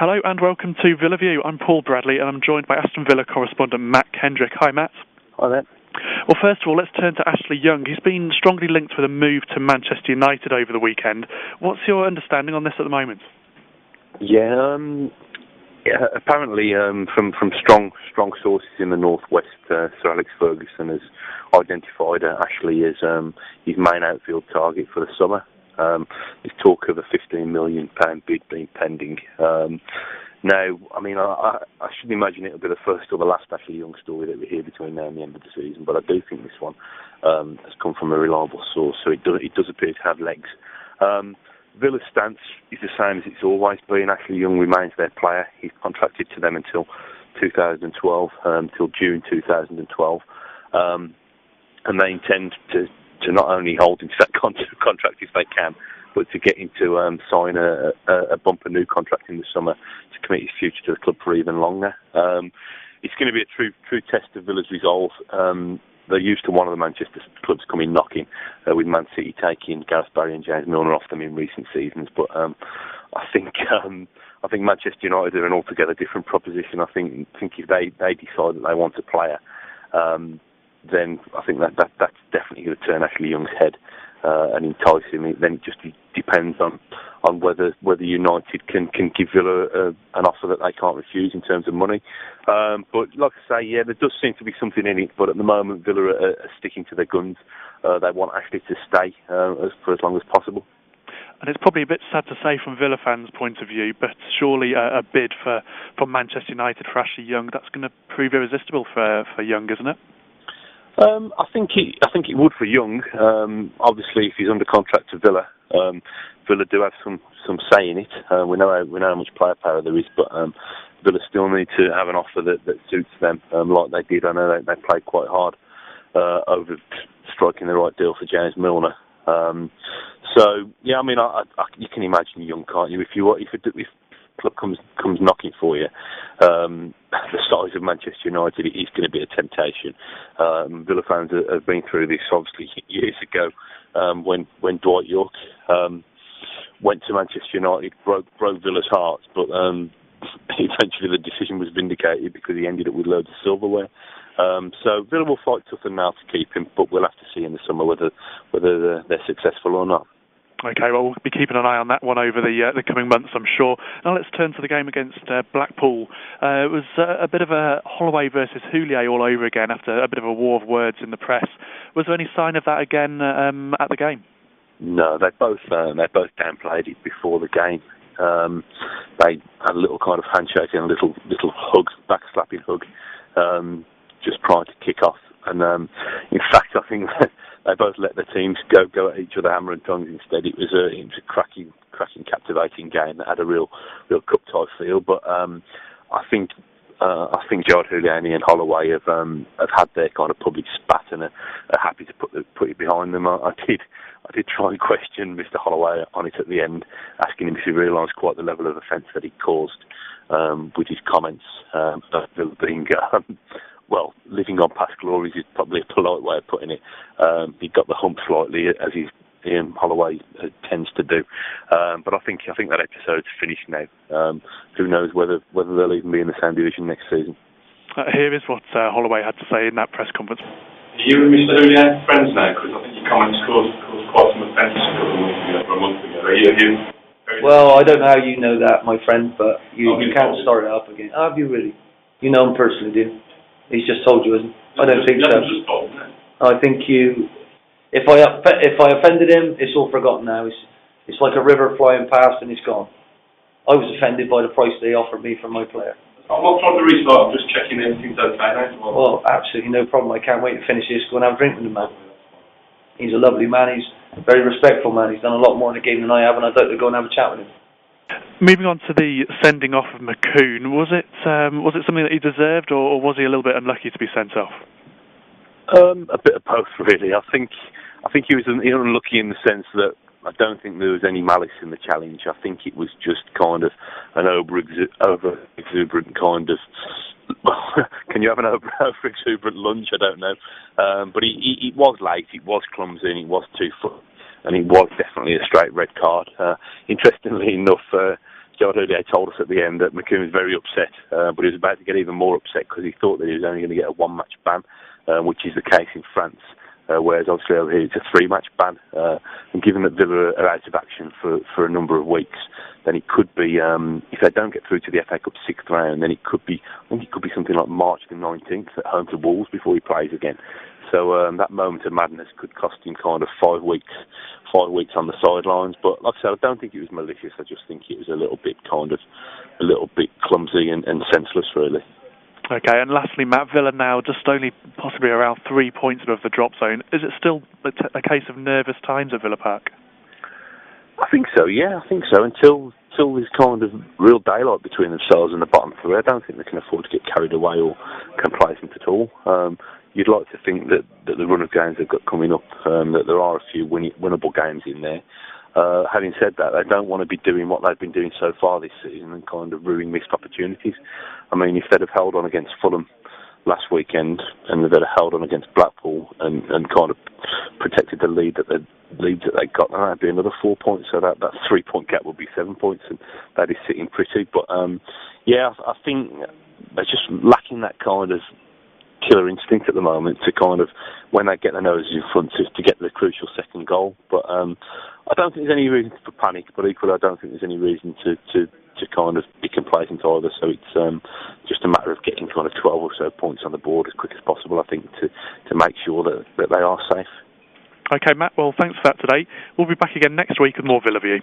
Hello and welcome to Villa View. I'm Paul Bradley and I'm joined by Aston Villa correspondent Matt Kendrick. Hi Matt. Hi there. Well, first of all, let's turn to Ashley Young. He's been strongly linked with a move to Manchester United over the weekend. What's your understanding on this at the moment? Apparently from strong sources in the northwest, Sir Alex Ferguson has identified Ashley as his main outfield target for the summer. There's talk of a £15 million bid being pending. Now, I mean, I shouldn't imagine it'll be the first or the last Ashley Young story that we hear between now and the end of the season, but I do think this one has come from a reliable source, so it does appear to have legs. Villa's stance is the same as it's always been. Ashley Young remains their player. He's contracted to them until 2012, till June 2012, and they intend to not only hold him to that contract if they can, but to get him to sign a bumper new contract in the summer to commit his future to the club for even longer. It's going to be a true test of Villa's resolve. They're used to one of the Manchester clubs coming knocking, with Man City taking Gareth Barry and James Milner off them in recent seasons. But I think Manchester United are an altogether different proposition. I think if they decide that they want a player, then I think that's definitely going to turn Ashley Young's head and entice him. Then it just depends on whether United can give Villa an offer that they can't refuse in terms of money. But like I say, yeah, there does seem to be something in it. But at the moment, Villa are sticking to their guns. They want Ashley to stay for as long as possible. And it's probably a bit sad to say from Villa fans' point of view, but surely a bid for Manchester United for Ashley Young, that's going to prove irresistible for Young, isn't it? I think it would for Young. Obviously, if he's under contract to Villa, Villa do have some say in it. We know how much player power there is, but Villa still need to have an offer that suits them, like they did. I know they played quite hard over striking the right deal for James Milner. So yeah, I mean, you can imagine Young, can't you? If club comes knocking for you, the size of Manchester United, it is going to be a temptation. Villa fans have been through this obviously years ago when Dwight Yorke went to Manchester United, broke Villa's hearts, but eventually the decision was vindicated because he ended up with loads of silverware. So Villa will fight tough and nail to keep him, but we'll have to see in the summer whether they're successful or not. Okay, well, we'll be keeping an eye on that one over the coming months, I'm sure. Now let's turn to the game against Blackpool. It was a bit of a Holloway versus Houllier all over again after a bit of a war of words in the press. Was there any sign of that again at the game? No, they both downplayed it before the game. They had a little kind of handshake and a little hug, backslapping hug, just prior to kick off. And in fact, I think they both let the teams go at each other hammer and tongs instead. It was a cracking, captivating game that had a real cup tie feel. But I think Gerard Houllier and Holloway have had their kind of public spat and are happy to put it behind them. I did try and question Mr. Holloway on it at the end, asking him if he realised quite the level of offence that he caused with his comments. Being well, living on past glories is probably a polite way of putting it. He got the hump slightly, as Ian Holloway tends to do. But I think that episode's finished now. Who knows whether they'll even be in the same division next season. Here is what Holloway had to say in that press conference. Are you and Mr. Houllier friends now? Because I think your comments caused quite some offence for a month ago. Are you? Well, I don't know how you know that, my friend, but you can't start it up again. Have you really? You know him personally, do you? He's just told you, isn't he? I don't think so. I think you. If I offended him, it's all forgotten now. It's like a river flying past and it's gone. I was offended by the price they offered me for my player. I'm not trying to restart. I'm just checking everything's okay now. Well, absolutely no problem. I can't wait to finish this. Go and have a drink with the man. He's a lovely man. He's a very respectful man. He's done a lot more in the game than I have, and I'd like to go and have a chat with him. Moving on to the sending off of McCoon, was it something that he deserved, or was he a little bit unlucky to be sent off? A bit of both, really. I think he was unlucky in the sense that I don't think there was any malice in the challenge. I think it was just kind of an over-exuberant kind of. Can you have an over-exuberant lunge? I don't know. But it was late. It was clumsy. And it was 2 foot. And it was definitely a straight red card. Interestingly enough, Gerard Houllier told us at the end that McKeown was very upset, but he was about to get even more upset because he thought that he was only going to get a one-match ban, which is the case in France. Whereas obviously over here it's a 3-match ban, and given that Villa are out of action for a number of weeks, then it could be, if they don't get through to the FA Cup 6th round, then I think it could be something like March the 19th at home to Wolves before he plays again. So that moment of madness could cost him kind of 5 weeks on the sidelines. But like I said, I don't think it was malicious. I just think it was a little bit clumsy and senseless, really. Okay, and lastly, Matt, Villa now just only possibly around 3 points above the drop zone. Is it still a case of nervous times at Villa Park? I think so, yeah, I think so. Until there's kind of real daylight between themselves and the bottom three, I don't think they can afford to get carried away or complacent at all. You'd like to think that the run of games they've got coming up, that there are a few winnable games in there. Having said that, they don't want to be doing what they've been doing so far this season and kind of ruining missed opportunities. I mean, if they'd have held on against Fulham last weekend and they'd have held on against Blackpool and kind of protected the lead that they got, then that'd be another 4 points. So that 3 point gap would be 7 points, and that is sitting pretty. But yeah, I think they're just lacking that kind of killer instinct at the moment to kind of, when they get their noses in front, to get the crucial second goal. But I don't think there's any reason for panic, but equally I don't think there's any reason to kind of be complacent either. So it's just a matter of getting kind of 12 or so points on the board as quick as possible, I think, to make sure that they are safe. Okay, Matt, well, thanks for that today. We'll be back again next week with more Villa View.